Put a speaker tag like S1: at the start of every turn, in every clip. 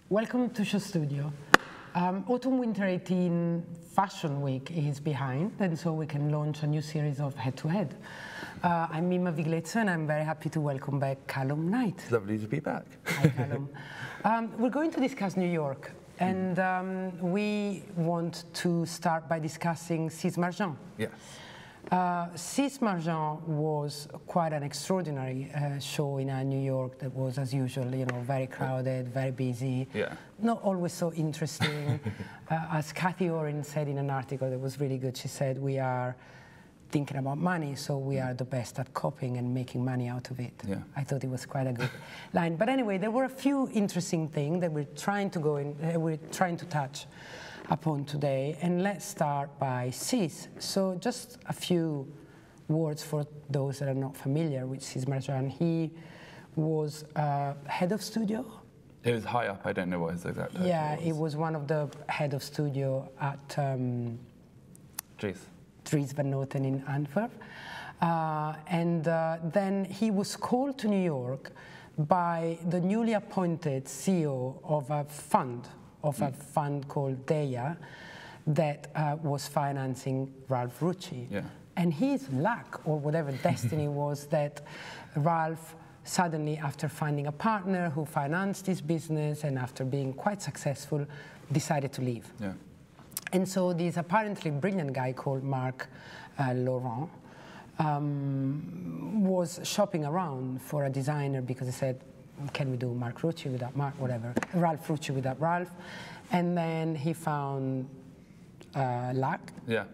S1: Welcome to Show Studio. Autumn-Winter 18 Fashion Week is behind, and so we can launch a new series of head-to-head. I'm Mimma Viglezio, and I'm very happy to welcome back Calum Knight.
S2: Lovely to be back.
S1: Hi, Calum. We're going to discuss New York, and we want to start by discussing Sis Marjan.
S2: Yes.
S1: Sis Marjan was quite an extraordinary show in New York that was, as usual, you know, very crowded, very busy, not always so interesting. As Kathy Oren said in an article that was really good, she said, we are thinking about money, so we are the best at copying and making money out of it.
S2: Yeah.
S1: I thought it was quite a good line. But anyway, there were a few interesting things that we're trying to go in, we're trying to touch upon today, and let's start by Sis. So just a few words for those that are not familiar with Sis Marjan. He was head of studio.
S2: It was high up. I don't know what his exact title was.
S1: Yeah, he was one of the head of studio at Dries Van Noten in Antwerp. Then he was called to New York by the newly appointed CEO of a fund called Deya that was financing Ralph Rucci.
S2: Yeah.
S1: And his luck, or whatever destiny was, that Ralph suddenly, after finding a partner who financed his business and after being quite successful, decided to leave.
S2: Yeah.
S1: And so this apparently brilliant guy called Marc Laurent was shopping around for a designer because he said, can we do Marc Rucci without Marc, whatever, Ralph Rucci without Ralph? And then he found Lac.
S2: Yeah.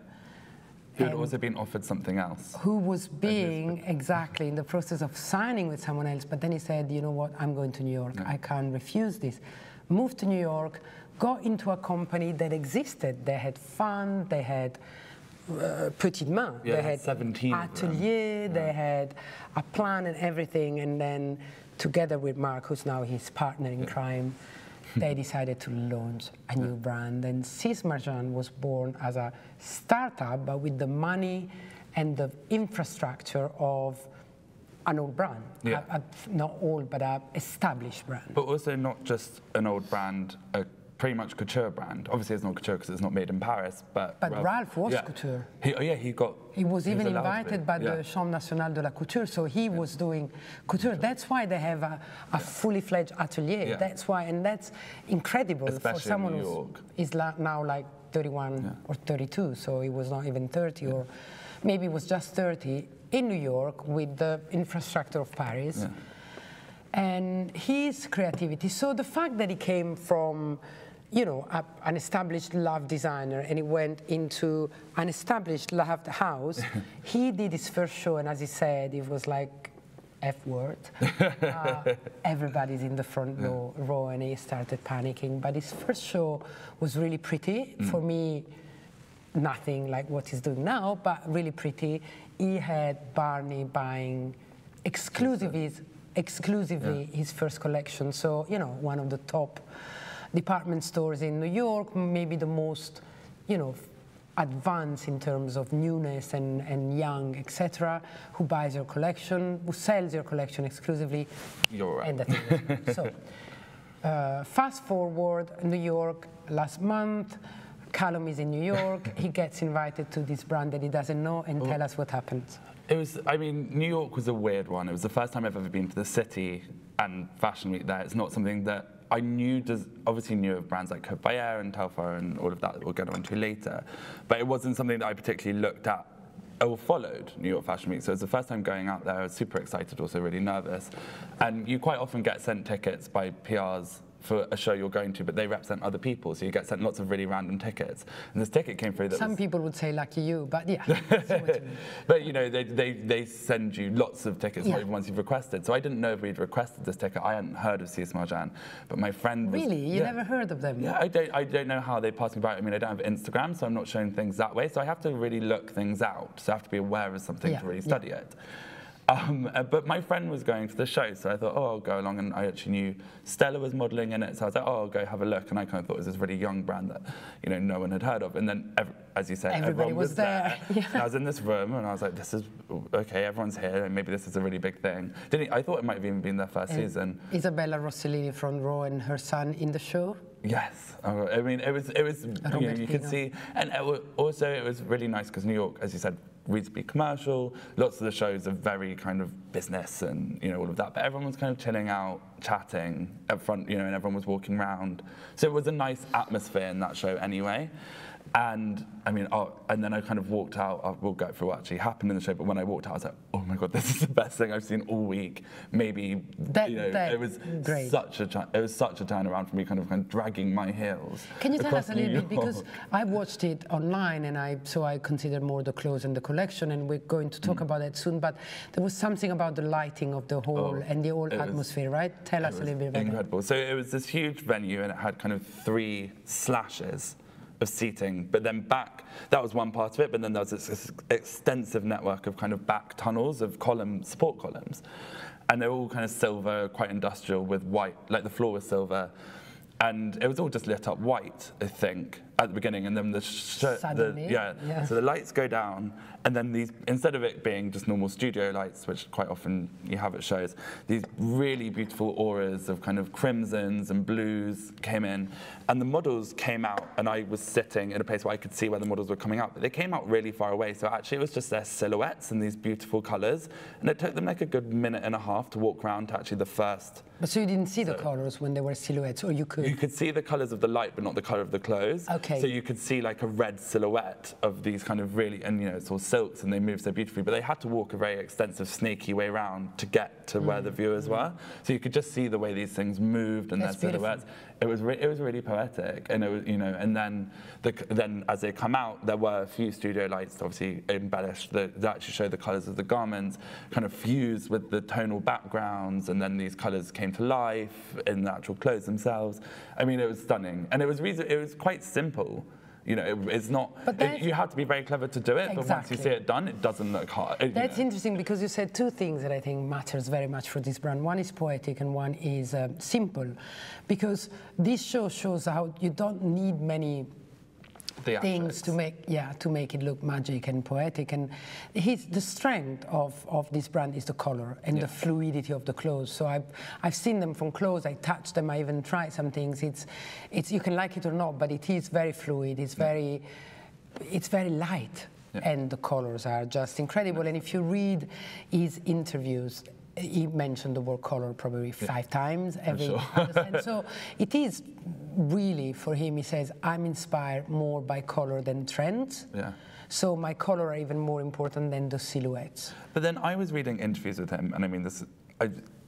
S2: Who had also been offered something else.
S1: Who was being exactly in the process of signing with someone else, but then he said, you know what, I'm going to New York. I can't refuse this. Moved to New York, got into a company that existed. They had fun, they had Petite Main,
S2: yeah,
S1: they had
S2: 17
S1: atelier, they had a plan and everything, and then together with Marc, who's now his partner in crime, they decided to launch a new brand. And Sis Marjan was born as a startup, but with the money and the infrastructure of an old brand. Not old, but an established brand.
S2: But also not just an old brand, a pretty much couture brand. Obviously it's not couture because it's not made in Paris, but
S1: Ralph was couture.
S2: He
S1: was even invited by the Chambre Nationale de la Couture, so he was doing couture. That's why they have a fully fledged atelier. That's why, and that's incredible.
S2: Especially
S1: for someone
S2: who
S1: is now like 31 or 32, so he was not even 30, or maybe it was just 30, in New York with the infrastructure of Paris. And his creativity, so the fact that he came from, you know, an established love designer and he went into an established love house, he did his first show, and as he said, it was like F word. Everybody's in the front row and he started panicking. But his first show was really pretty. For me, nothing like what he's doing now, but really pretty. He had Barney buying exclusively his first collection. So, you know, one of the top department stores in New York, maybe the most, you know, advanced in terms of newness and young, etc., who buys your collection, who sells your collection exclusively.
S2: You're right.
S1: And that's it. So, fast forward, New York, last month, Calum is in New York, he gets invited to this brand that he doesn't know, and tell us what happened.
S2: It was, I mean, New York was a weird one. It was the first time I've ever been to the city and Fashion Week there. It's not something that I obviously knew of brands like Courvoisier and Telfar and all of that we'll get on to later, but it wasn't something that I particularly looked at or followed New York Fashion Week. So it was the first time going out there. I was super excited, also really nervous. And you quite often get sent tickets by PRs for a show you're going to, but they represent other people, so you get sent lots of really random tickets. And this ticket came through that
S1: Some people would say lucky you, but yeah.
S2: But you know, they send you lots of tickets, not even ones you've requested. So I didn't know if we'd requested this ticket. I hadn't heard of Sis Marjan, but my friend was...
S1: Really? You never heard of them?
S2: Yeah, I don't know how they passed me by. I mean, I don't have Instagram, so I'm not showing things that way. So I have to really look things out. So I have to be aware of something to really study it. But my friend was going to the show, so I thought, oh, I'll go along, and I actually knew Stella was modelling in it, so I was like, oh, I'll go have a look, and I kind of thought it was this really young brand that, you know, no one had heard of, and then, as you said,
S1: everybody
S2: everyone was there.
S1: Yeah.
S2: And I was in this room, and I was like, this is, okay, everyone's here, and maybe this is a really big thing. I thought it might have even been their first season.
S1: Isabella Rossellini front row and her son in the show.
S2: Yes, I mean, it was you know, you could see, and also it was really nice because New York, as you said, reasonably commercial. Lots of the shows are very kind of business and, you know, all of that. But everyone was kind of chilling out, chatting up front, you know, and everyone was walking around. So it was a nice atmosphere in that show anyway. And I mean, and then I kind of walked out. We'll go through what actually happened in the show. But when I walked out, I was like, "Oh my God, this is the best thing I've seen all week." Maybe you know, it was
S1: great.
S2: such a turnaround for me, kind of dragging my heels.
S1: Can you tell us a little bit, because I watched it online, and so I consider more the clothes and the collection, and we're going to talk about that soon. But there was something about the lighting of the hall and the whole atmosphere, right? Tell us a little bit about
S2: incredible. So it was this huge venue, and it had kind of 3 slashes of seating, but then back, that was one part of it, but then there was this extensive network of kind of back tunnels of support columns, and they're all kind of silver, quite industrial with white, like the floor was silver, and it was all just lit up white, I think, at the beginning, and then so the lights go down, and then these, instead of it being just normal studio lights, which quite often you have at shows, these really beautiful auras of kind of crimsons and blues came in, and the models came out, and I was sitting in a place where I could see where the models were coming out, but they came out really far away, so actually it was just their silhouettes and these beautiful colours, and it took them like a good minute and a half to walk around to actually the first.
S1: But so you didn't see the colours when they were silhouettes, or you could?
S2: You could see the colours of the light, but not the colour of the clothes.
S1: Okay.
S2: So you could see like a red silhouette of these kind of really, and you know, it's all silks and they move so beautifully, but they had to walk a very extensive, snaky way around to get to where the viewers were. So you could just see the way these things moved and their silhouettes. It was really poetic, and it was, you know, and then as they come out, there were a few studio lights, obviously embellished, that actually show the colours of the garments, kind of fused with the tonal backgrounds, and then these colours came to life in the actual clothes themselves. I mean, it was stunning, and it was quite simple. You know, it's not. You have to be very clever to do it. Exactly. But once you see it done, it doesn't look hard.
S1: That's interesting, because you said 2 things that I think matters very much for this brand. One is poetic, and one is simple, because this show shows how you don't need many things to make it look magic and poetic. And the strength of this brand is the color and the fluidity of the clothes. So I've seen them from clothes, I touched them, I even tried some things. It's you can like it or not, but it is very fluid, it's very light, and the colors are just incredible. And if you read his interviews, he mentioned the word color probably 5 times every so it is really, for him, he says, I'm inspired more by color than trends. So my color are even more important than the silhouettes.
S2: But then I was reading interviews with him, and I mean,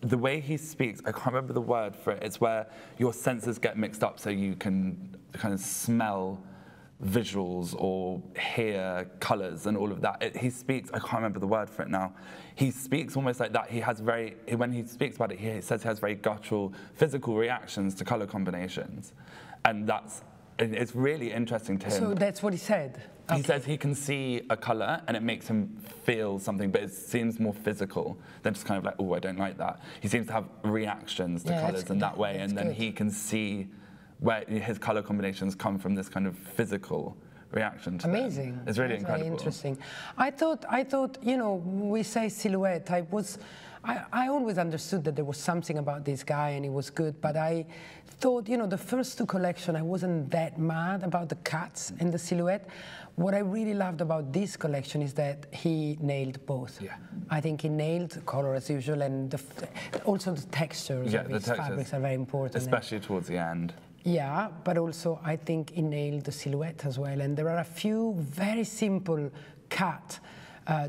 S2: the way he speaks, I can't remember the word for it, it's where your senses get mixed up so you can kind of smell visuals or hear colours and all of that. He speaks, I can't remember the word for it now, he speaks almost like that. When he speaks about it, he says he has very guttural, physical reactions to colour combinations. And it's really interesting to him.
S1: So that's what he said?
S2: He says he can see a colour and it makes him feel something, but it seems more physical than just kind of like, oh, I don't like that. He seems to have reactions to colours in that way, and then he can see where his colour combinations come from, this kind of physical reaction to
S1: Amazing.
S2: Them. It's really incredible.
S1: Very interesting. I thought, you know, we say silhouette. I always understood that there was something about this guy and he was good, but I thought, you know, the first 2 collections, I wasn't that mad about the cuts and the silhouette. What I really loved about this collection is that he nailed both. I think he nailed color as usual, and also the textures of his fabrics are very important.
S2: Especially towards the end.
S1: Yeah, but also I think he nailed the silhouette as well. And there are a few very simple cut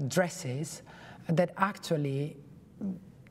S1: dresses that actually,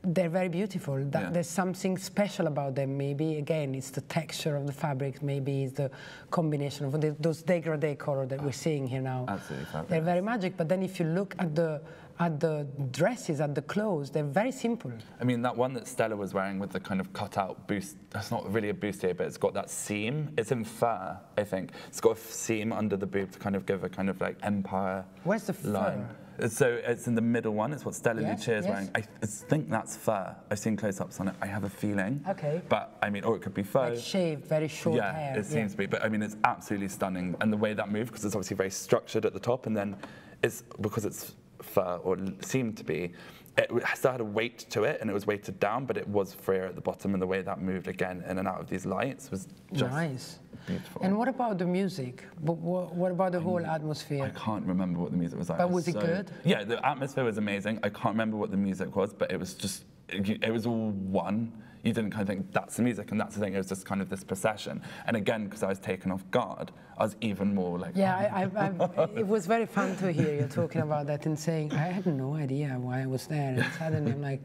S1: they're very beautiful. There's something special about them. Maybe, again, it's the texture of the fabric. Maybe it's the combination of those dégradé color that we're seeing here now.
S2: Absolutely fabulous.
S1: They're very magic. But then if you look at the dresses, at the clothes, they're very simple.
S2: I mean, that one that Stella was wearing with the kind of cut-out boost, that's not really a bustier, but it's got that seam. It's in fur, I think. It's got a seam under the boob to kind of give a kind of like empire
S1: Where's the fur?
S2: line. So it's in the middle one. It's what Stella
S1: Yes,
S2: Lucia is
S1: yes.
S2: wearing. I think that's fur. I've seen close-ups on it. I have a feeling.
S1: Okay.
S2: But I mean, or it could be faux.
S1: Like shaved, very short hair.
S2: Yeah, it seems to be. But I mean, it's absolutely stunning. And the way that moved, because it's obviously very structured at the top, and then it's because it's fur, or seemed to be, it still had a weight to it, and it was weighted down, but it was freer at the bottom, and the way that moved again in and out of these lights was just
S1: nice.
S2: Beautiful.
S1: And what about the music? What about the whole atmosphere?
S2: I can't remember what the music was like.
S1: But was it good?
S2: Yeah, the atmosphere was amazing. I can't remember what the music was, but it was just, it was all one. You didn't kind of think, that's the music, and that's the thing. It was just kind of this procession. And again, because I was taken off guard, I was even more like...
S1: Yeah, it was very fun to hear you talking about that and saying, I had no idea why I was there. And suddenly I'm like,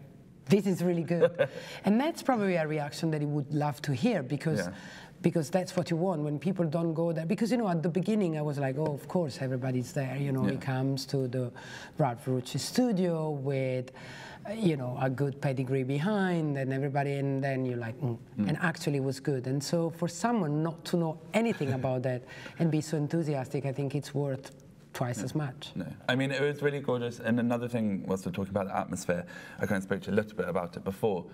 S1: this is really good. And that's probably a reaction that he would love to hear, because that's what you want when people don't go there. Because, you know, at the beginning I was like, oh, of course everybody's there. You know, he comes to the Brad Ferrucci studio with, you know, a good pedigree behind, and everybody, and then you're like, and actually it was good. And so for someone not to know anything about that and be so enthusiastic, I think it's worth twice as much.
S2: No, I mean, it was really gorgeous. And another thing, whilst we're talking about the atmosphere, I kind of spoke to you a little bit about it before,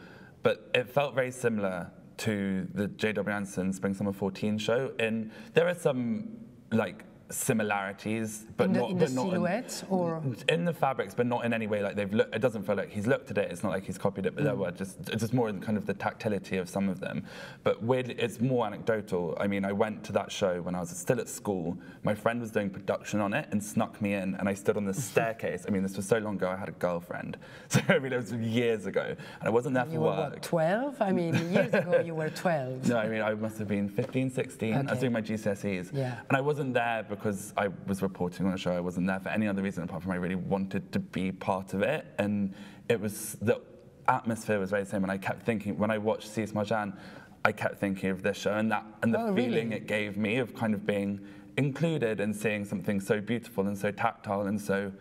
S2: but it felt very similar to the J.W. Anderson Spring Summer 14 show. And there are some, like, similarities, but
S1: in the silhouettes, or
S2: in the fabrics, but not in any way like they've looked. It doesn't feel like he's looked at it. It's not like he's copied it, but there were just more in kind of the tactility of some of them. But weirdly, it's more anecdotal. I mean, I went to that show when I was still at school. My friend was doing production on it and snuck me in, and I stood on the staircase. I mean, this was so long ago. I had a girlfriend, so I mean, it was years ago, and I wasn't there for
S1: you
S2: work.
S1: were what, 12? I mean, years ago you were 12.
S2: No, I mean, I must have been 15, 16. I was doing my GCSEs, and I wasn't there because I was reporting on a show. I wasn't there for any other reason apart from I really wanted to be part of it, and it was, the atmosphere was very the same. And I kept thinking, when I watched Sis Marjan, I kept thinking of this show and the feeling it gave me of kind of being included and seeing something so beautiful and so tactile and so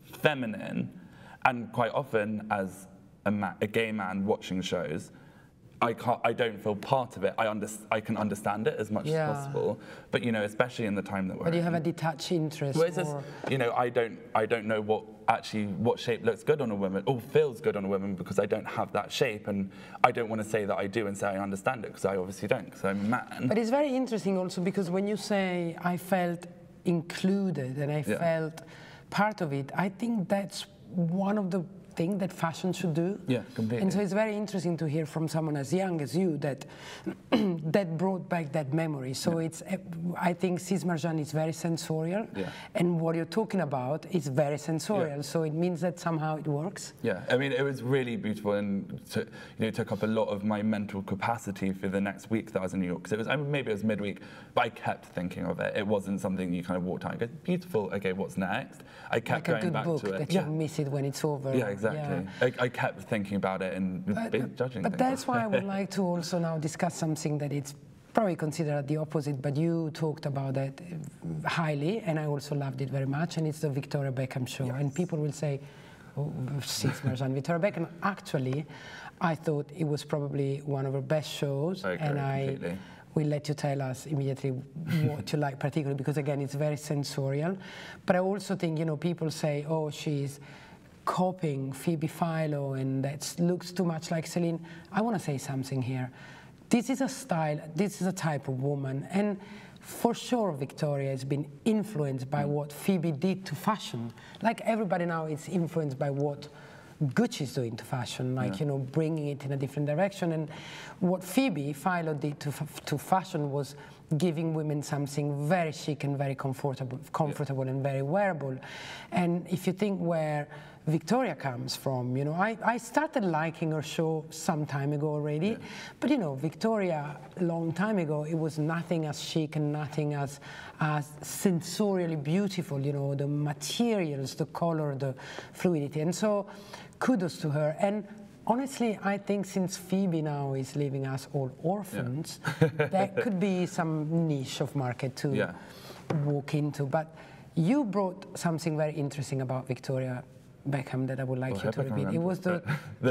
S2: feminine. And quite often, as a gay man watching shows, I don't feel part of it. I can understand it as much as possible, but you know, especially in the time that we're in.
S1: But you have a detached interest.
S2: Well, it's just, you know, I don't know what shape looks good on a woman or feels good on a woman, because I don't have that shape, and I don't want to say that I do and say I understand it, because I obviously don't, because I'm a man.
S1: But it's very interesting also, because when you say I felt included and I felt part of it, I think that's one of the thing that fashion should do.
S2: Yeah, completely.
S1: And so it's very interesting to hear from someone as young as you that that brought back that memory. So it's, I think Sis Marjan is very sensorial, and what you're talking about is very sensorial. So it means that somehow it works.
S2: Yeah, I mean, it was really beautiful, and you know, took up a lot of my mental capacity for the next week that I was in New York. Because it was, maybe it was midweek, but I kept thinking of it. It wasn't something you kind of walked out and go, beautiful, okay, what's next? I kept going back to it.
S1: Like a good book that you miss it when it's over.
S2: Yeah, exactly. Yeah. I kept thinking about it and judging
S1: But
S2: things.
S1: that's why I would like to also now discuss something that it's probably considered the opposite, but you talked about it highly, and I also loved it very much, and it's the Victoria Beckham show. Yes. And people will say, oh, Sis Marjan, Victoria Beckham. Actually, I thought it was probably one of her best shows, and I will let you tell us immediately what you like particularly, because again, it's very sensorial. But I also think, you know, people say, oh, she's copying Phoebe Philo, and that looks too much like Celine. I want to say something here. This is a style, this is a type of woman, and for sure Victoria has been influenced by what Phoebe did to fashion. Like everybody now is influenced by what Gucci is doing to fashion, like, you know, bringing it in a different direction. And what Phoebe Philo did to fashion was giving women something very chic and very comfortable and very wearable. And if you think where Victoria comes from, you know, I started liking her show some time ago already, but you know, Victoria, a long time ago, it was nothing as chic and nothing as sensorially beautiful, you know, the materials, the color, the fluidity. And so kudos to her. And honestly, I think since Phoebe now is leaving us all orphans, that could be some niche of market to walk into. But you brought something very interesting about Victoria Beckham that I would like you to repeat. It was the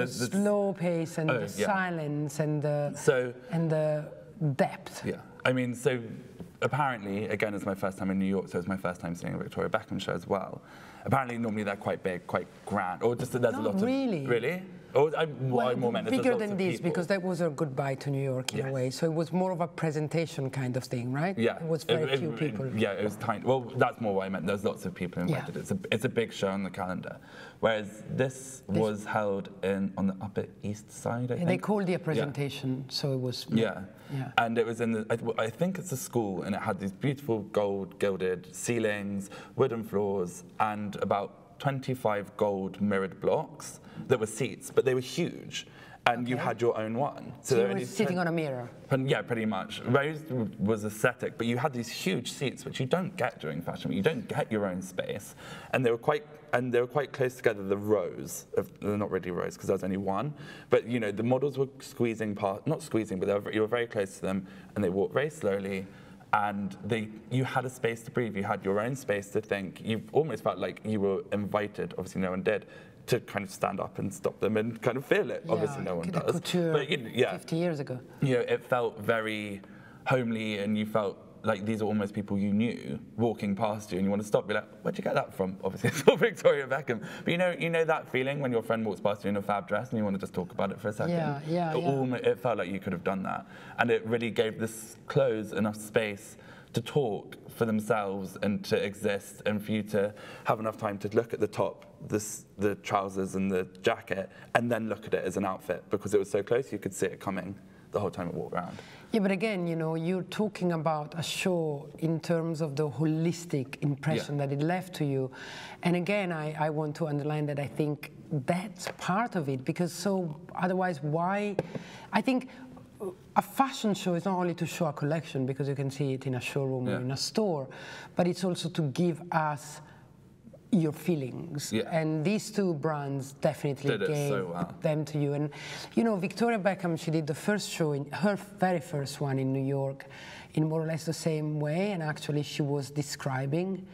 S1: slow pace and the silence and the depth.
S2: Yeah, I mean, so apparently, again, it's my first time in New York, so it's my first time seeing a Victoria Beckham show as well. Apparently, normally they're quite big, quite grand, or just that there's a lot
S1: really?
S2: of... Really? Or I more meant
S1: bigger than this, because that was a goodbye to New York in a way. So it was more of a presentation kind of thing, right?
S2: Yeah.
S1: It was very few people.
S2: Yeah, it was tiny. Well, that's more what I meant. There's lots of people invited. Yeah. It's a big show on the calendar. Whereas this was held on the Upper East Side, I think.
S1: They called it a presentation, so it was...
S2: Yeah. And it was in the, I think it's a school, and it had these beautiful gold gilded ceilings, wooden floors, and about 25 gold mirrored blocks that were seats, but they were huge. And you had your own one.
S1: So you were sitting on a mirror?
S2: Yeah, pretty much. Rose was aesthetic, but you had these huge seats, which you don't get during fashion week. You don't get your own space. And they were quite close together, the rows. They're not really rows, because there was only one. But, you know, the models were squeezing past, not squeezing, but you were very close to them, and they walked very slowly. And you had a space to breathe. You had your own space to think. You almost felt like you were invited, obviously no one did, to kind of stand up and stop them and kind of feel it. Yeah, obviously no one does.
S1: Couture, but, 50 years ago.
S2: You know, it felt very homely, and you felt like these are almost people you knew walking past you, and you want to stop and be like, where'd you get that from? Obviously it's not Victoria Beckham. But you know that feeling when your friend walks past you in a fab dress and you want to just talk about it for a second? It felt like you could have done that. And it really gave this clothes enough space to talk for themselves and to exist, and for you to have enough time to look at the top, the trousers and the jacket, and then look at it as an outfit, because it was so close you could see it coming the whole time it walked around.
S1: Yeah, but again, you know, you're talking about a show in terms of the holistic impression that it left to you. And again, I want to underline that I think that's part of it, because so otherwise why, I think a fashion show is not only to show a collection, because you can see it in a showroom or in a store, but it's also to give us your feelings. And these two brands definitely gave them to you. And you know, Victoria Beckham, she did the first show, in her very first one in New York, in more or less the same way, and actually she was describing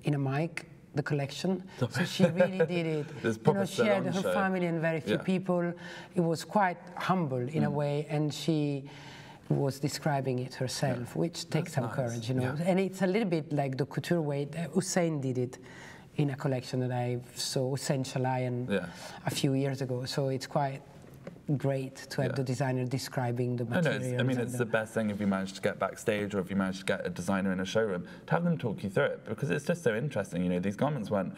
S1: in a mic the collection. So she really did it. You know, she had her family and very few people. It was quite humble in a way, and she was describing it herself, which takes some courage, you know. And it's a little bit like the couture way. Hussein did it in a collection that I saw, Hussein Chalayan, a few years ago. So it's quite great to have the designer describing the materials.
S2: I mean, it's the best thing if you manage to get backstage, or if you manage to get a designer in a showroom, to have them talk you through it, because it's just so interesting. You know, these garments weren't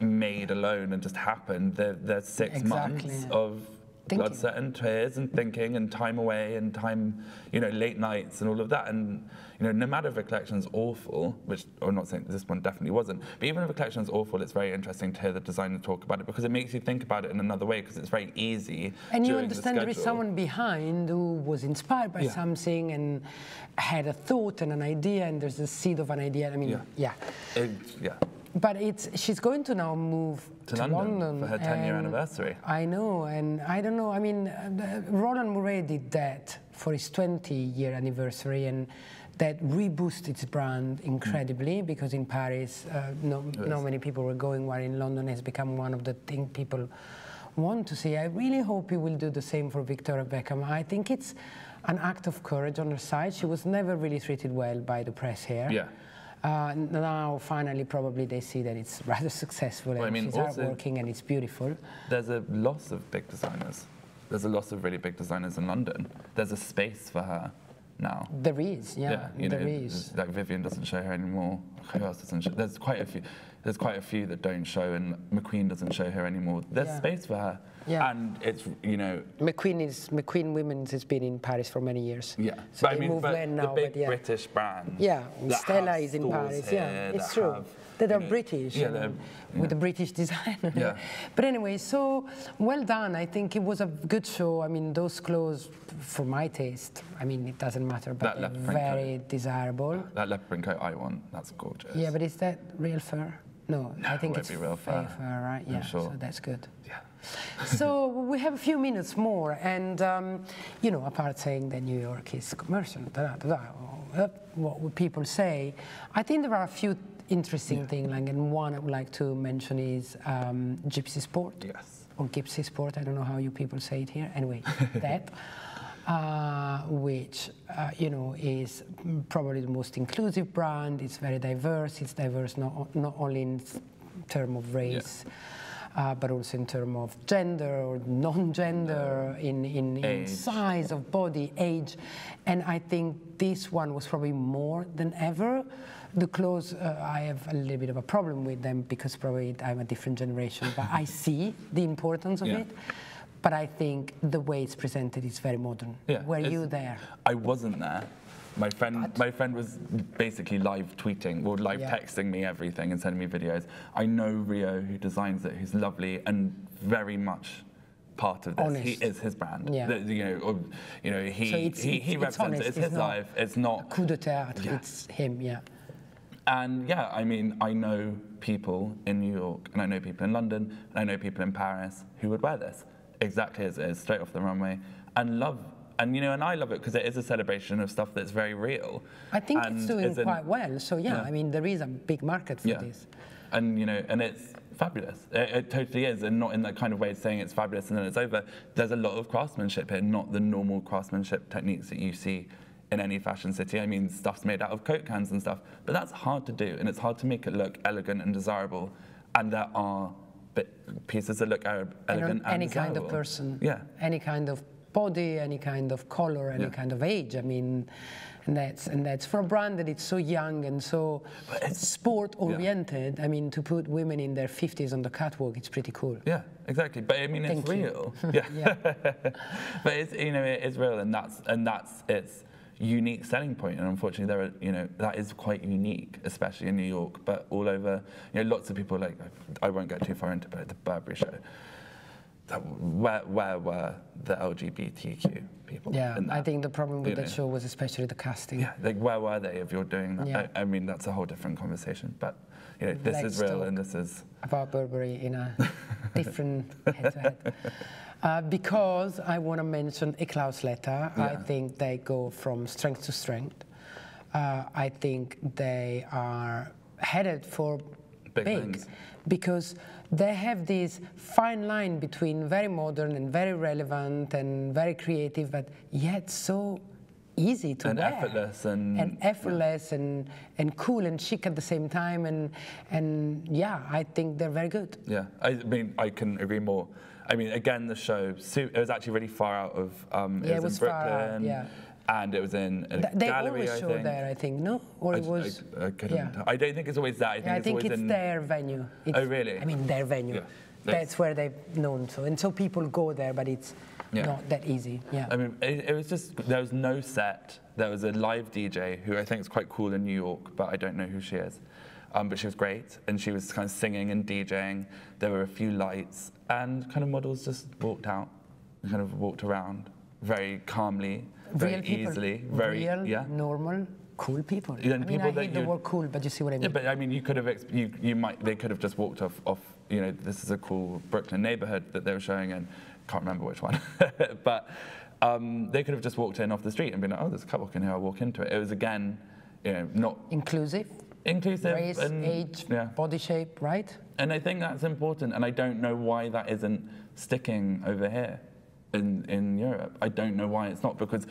S2: made alone and just happened. They're 6 months of blood, sweat and tears and thinking and time away and time, you know, late nights and all of that. And, you know, no matter if a collection's awful, which I'm not saying this one definitely wasn't, but even if a collection's awful, it's very interesting to hear the designer talk about it, because it makes you think about it in another way, because it's very easy.
S1: And you understand there is someone behind who was inspired by something and had a thought and an idea, and there's a seed of an idea. I mean, But she's going to now move to London
S2: for her 10-year anniversary.
S1: I know, and I don't know. I mean, Roland Mouret did that for his 20-year anniversary, and that reboosted its brand incredibly, because in Paris, not many people were going, while in London has become one of the things people want to see. I really hope he will do the same for Victoria Beckham. I think it's an act of courage on her side. She was never really treated well by the press here. Now, finally, probably they see that it's rather successful, and she's hardworking and it's beautiful. There's
S2: a loss of big designers. There's a loss of really big designers in London. There's a space for her now.
S1: There is, there is.
S2: Like Vivienne doesn't show her anymore. Who else doesn't show? There's quite a few. There's quite a few that don't show, and McQueen doesn't show her anymore. There's space for her. And it's, you know...
S1: McQueen Women's has been in Paris for many years.
S2: So but, they move now, the big British brands.
S1: Stella is in Paris. It's true. That are British, with a British designer. But anyway, so well done. I think it was a good show. I mean, those clothes, for my taste, I mean, it doesn't matter, but they're very desirable.
S2: That leopard print coat I want, that's gorgeous.
S1: Yeah, but is that real fur? No, I think it's
S2: real fur,
S1: right? Yeah,
S2: sure.
S1: So that's good. So we have a few minutes more, and you know, apart saying that New York is commercial, what people say, I think there are a few interesting things, and one I would like to mention is Gypsys Porter. Or Gypsys Porter, I don't know how you people say it here. Anyway, that. which you know, is probably the most inclusive brand. It's very diverse. It's diverse not only in terms of race, but also in terms of gender or non-gender, in size of body, age. And I think this one was probably more than ever. The clothes, I have a little bit of a problem with them because probably I'm a different generation, but I see the importance of it. But I think the way it's presented is very modern. Were you there?
S2: I wasn't there. My friend was basically live tweeting or live texting me everything and sending me videos. I know Rio, who designs it, who's lovely and very much part of this.
S1: Honest.
S2: He is his brand. He
S1: So
S2: represents it. It's his life. It's not
S1: coup de théâtre. It's him.
S2: And yeah, I mean, I know people in New York, and I know people in London, and I know people in Paris who would wear this exactly as it is, straight off the runway, and love. And and I love it because it is a celebration of stuff that's very real.
S1: I think it's doing quite well. So I mean, there is a big market for this.
S2: And and it's fabulous. It totally is, and not in that kind of way saying it's fabulous and then it's over. There's a lot of craftsmanship here, not the normal craftsmanship techniques that you see in any fashion city. I mean, stuff's made out of Coke cans and stuff, but that's hard to do, and it's hard to make it look elegant and desirable. And there are pieces that look elegant and
S1: any
S2: desirable.
S1: Kind of person, any kind of body, any kind of color, any kind of age. I mean, and that's for a brand that it's so young and so sport oriented. I mean, to put women in their 50s on the catwalk, it's pretty cool.
S2: Yeah, exactly. But I mean, it's real. But it's it is real, and that's its unique selling point. And unfortunately, there are that is quite unique, especially in New York, but all over. Lots of people I won't go too far into, but the Burberry show. Where were the LGBTQ people?
S1: Yeah, I think the problem with that show was especially the casting.
S2: Yeah, where were they if you're doing that? Yeah. I mean, that's a whole different conversation. But this is real, and this is
S1: about Burberry in a different head-to-head. Because I want to mention Klaus Letter. I think they go from strength to strength. I think they are headed for big because they have this fine line between very modern and very relevant and very creative, but yet so easy to wear. Effortless and cool and chic at the same time. And I think they're very good.
S2: Yeah, I mean, I couldn't agree more. I mean, again, the show, it was actually really far out of, it was in Brooklyn. And it was in a
S1: they
S2: gallery,
S1: always show there, I think, no? Or it was...
S2: I couldn't I don't think it's always that.
S1: I think it's their venue.
S2: Oh, really?
S1: I mean, their venue. Yeah. That's where they've known so. And so people go there, but it's not that easy. Yeah.
S2: I mean, it was just, there was no set. There was a live DJ who I think is quite cool in New York, but I don't know who she is. But she was great, and she was kind of singing and DJing. There were a few lights, and kind of models just walked out, and kind of walked around very calmly, very easily, very
S1: normal, cool people.
S2: I
S1: mean, I hate the word cool, but you see what I mean.
S2: Yeah, but I mean, you could have, they could have just walked off. This is a cool Brooklyn neighborhood that they were showing in. Can't remember which one, but they could have just walked in off the street and been like, oh, there's a catwalk in here. I'll walk into it. It was again, not
S1: inclusive,
S2: race,
S1: age, body shape, right?
S2: And I think that's important, and I don't know why that isn't sticking over here in Europe. I don't know why it's not, because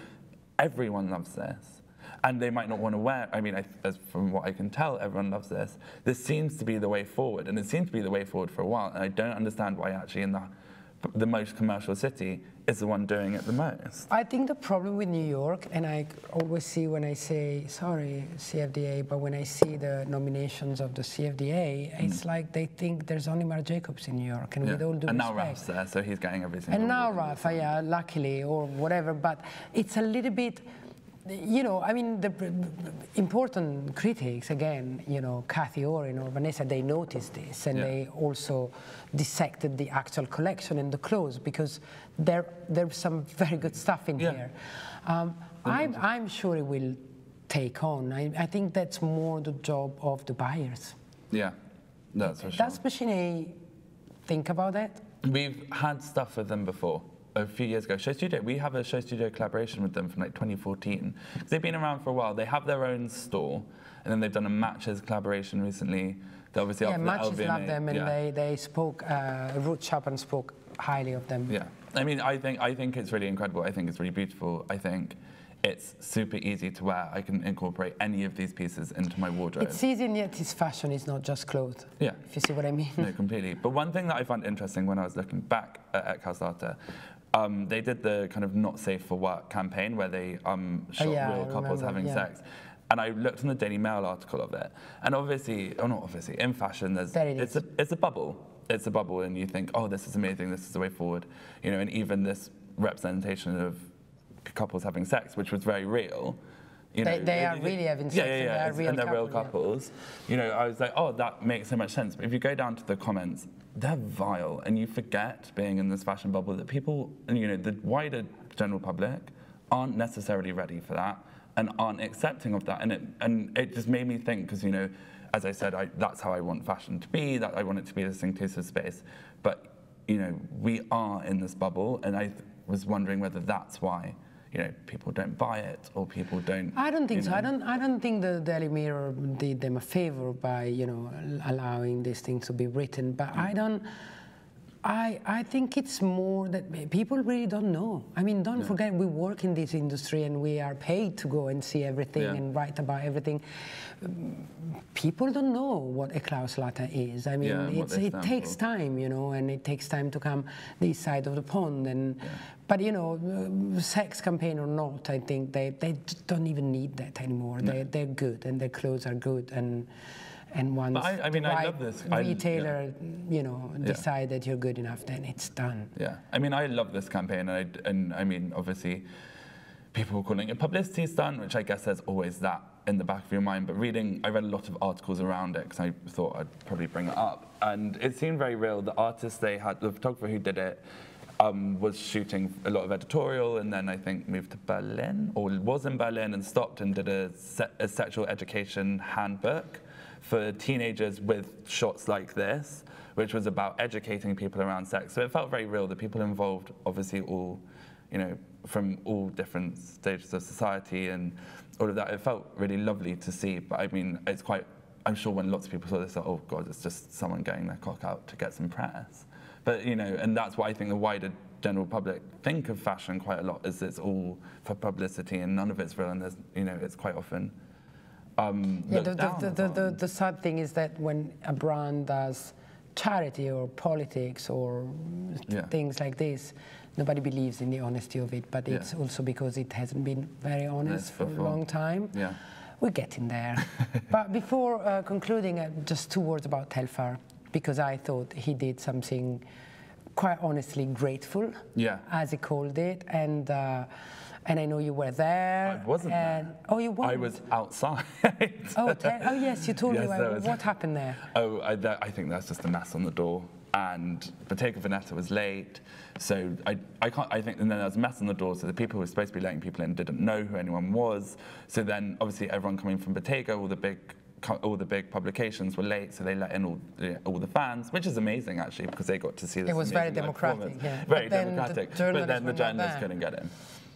S2: everyone loves this, and they might not want to wear. I mean, as from what I can tell, everyone loves this. This seems to be the way forward, and it seems to be the way forward for a while. And I don't understand why actually in the most commercial city is the one doing it the most.
S1: I think the problem with New York, and I always see when I say, sorry, CFDA, but when I see the nominations of the CFDA, it's like they think there's only Marc Jacobs in New York, and with all due respect.
S2: And now Ralph's there, so he's getting everything.
S1: And now Ralph, luckily, or whatever, but it's a little bit, I mean, the important critics, again, Kathy Oren or Vanessa, they noticed this, and they also dissected the actual collection and the clothes, because there's some very good stuff in here. I'm sure it will take on. I think that's more the job of the buyers.
S2: Yeah, that's for sure.
S1: Does Machine A think about that?
S2: We've had stuff with them before. A few years ago, Show Studio. We have a Show Studio collaboration with them from 2014. They've been around for a while. They have their own store, and then they've done a Matches collaboration recently. They obviously
S1: Matches love them, and they spoke. Ruth Chapman spoke highly of them.
S2: Yeah, I mean, I think it's really incredible. I think it's really beautiful. I think it's super easy to wear. I can incorporate any of these pieces into my wardrobe.
S1: It's easy, and yet it's fashion. It's not just clothes.
S2: Yeah.
S1: If you see what I mean.
S2: No, completely. But one thing that I found interesting when I was looking back at Calum, they did the kind of not safe for work campaign where they shot real couples having sex. And I looked in the Daily Mail article of it. And obviously, or not obviously, in fashion, it's a bubble. It's a bubble, and you think, oh, this is amazing, this is the way forward. You know, and even this representation of couples having sex, which was very real. You know,
S1: they are really having sex,
S2: and they're real couples. You know, I was like, oh, that makes so much sense. But if you go down to the comments, they're vile, and you forget, being in this fashion bubble, that people, you know, the wider general public aren't necessarily ready for that and aren't accepting of that. And it just made me think, because, you know, as I said, that's how I want fashion to be, that I want it to be this inclusive space. But, you know, we are in this bubble, and I was wondering whether that's why, you know, people don't buy it, or people don't.
S1: I don't think so. I don't think the Daily Mirror did them a favor by, you know, allowing these things to be written. But I think it's more that people really don't know. I mean, don't forget, we work in this industry and we are paid to go and see everything and write about everything. People don't know what a Klauslatte is. I mean, it takes time, you know, and it takes time to come this side of the pond. And but, you know, sex campaign or not, I think they don't even need that anymore. They're good, and their clothes are good. And once
S2: I mean, I love this.
S1: retailer, you know, decide that you're good enough, then it's done.
S2: Yeah, I mean, I love this campaign, and I mean, obviously, people were calling it publicity stunt, which I guess there's always that in the back of your mind. But I read a lot of articles around it because I thought I'd probably bring it up, and it seemed very real. The artist the photographer who did it, was shooting a lot of editorial, and then I think moved to Berlin, or was in Berlin, and stopped and did a sexual education handbook for teenagers with shots like this, which was about educating people around sex. So it felt very real. The people involved, obviously all, you know, from all different stages of society and all of that. It felt really lovely to see. But I mean, I'm sure when lots of people saw this, thought, oh God, it's just someone getting their cock out to get some press. But, you know, and that's why I think the wider general public think of fashion quite a lot, is it's all for publicity and none of it's real, and there's, you know, it's quite often
S1: the sad thing is that when a brand does charity or politics or things like this, nobody believes in the honesty of it, but it's also because it hasn't been very honest for a long time. Yeah. We're getting there. But before concluding, just 2 words about Telfar, because I thought he did something quite honestly grateful, as he called it, and I know you were there.
S2: I wasn't there.
S1: Oh, you weren't?
S2: I was outside.
S1: Oh yes, you told me. What happened there?
S2: Oh, I think that's just a mess on the door. And Bottega Veneta was late, so I think, and then there was a mess on the door, so the people who were supposed to be letting people in didn't know who anyone was. So then, obviously, everyone coming from Bottega, all the big publications were late, so they let in all the fans, which is amazing actually, because they got to see this.
S1: It was very democratic,
S2: very democratic. But then the journalists couldn't get in.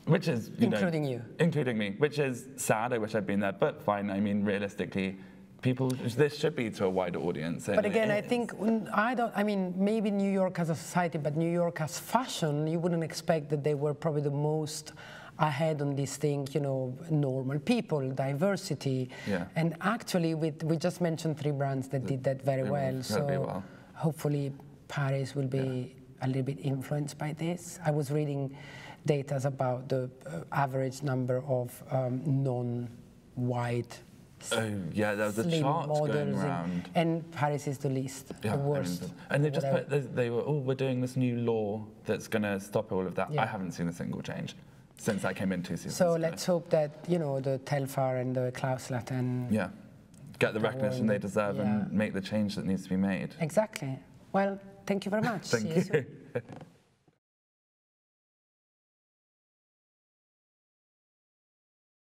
S2: Which is,
S1: including you.
S2: Including me, which is sad. I wish I'd been there, but fine. I mean, realistically, this should be to a wider audience.
S1: But again, I think, I mean, maybe New York as a society, but New York as fashion, you wouldn't expect that they were probably the most ahead on these things, you know, normal people, diversity. Yeah. And actually, we just mentioned 3 brands that did that very well. So hopefully Paris will be a little bit influenced by this. I was reading data about the average number of non-white
S2: there was a chart going around.
S1: And Paris is the least, the worst.
S2: And they just they were, we're doing this new law that's going to stop all of that. I haven't seen a single change since I came in 2 seasons ago.
S1: So let's hope that, you know, the Telfar and the Klauslatte
S2: get the recognition they deserve and make the change that needs to be made.
S1: Exactly. Well, thank you very much.
S2: Thank you.